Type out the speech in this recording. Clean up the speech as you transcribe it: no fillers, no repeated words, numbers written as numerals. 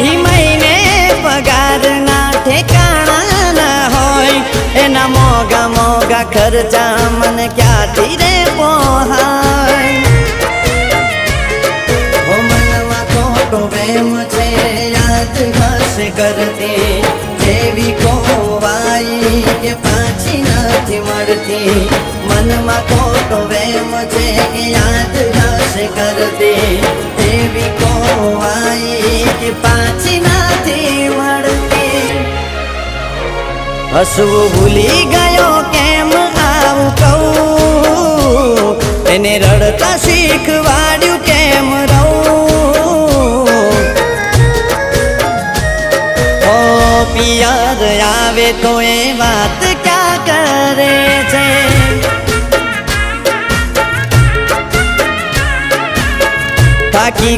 મહી મહિને પગારના ઠેકાણા ના હોય એના મોગા મોગા ખર્ચા મને ક્યાંથી રે પોહાય ઓ મનમાં ખોટો વેમ છે યાદ હશે કરતી જેવી ખોવાઈ કે પાછી નથી મળતી મનમાં ખોટો વેમ છે યાદ હશે કરતી જેવી ખોવાઈ કે પાછી નથી મળતી હસવું ભૂલી ગયો કેમ આવું કહું એને રડતા શીખવાડ્યું કેમ રહું ઓ પિયર આવે તો એ વાત ક્યાં કરે છે થાકી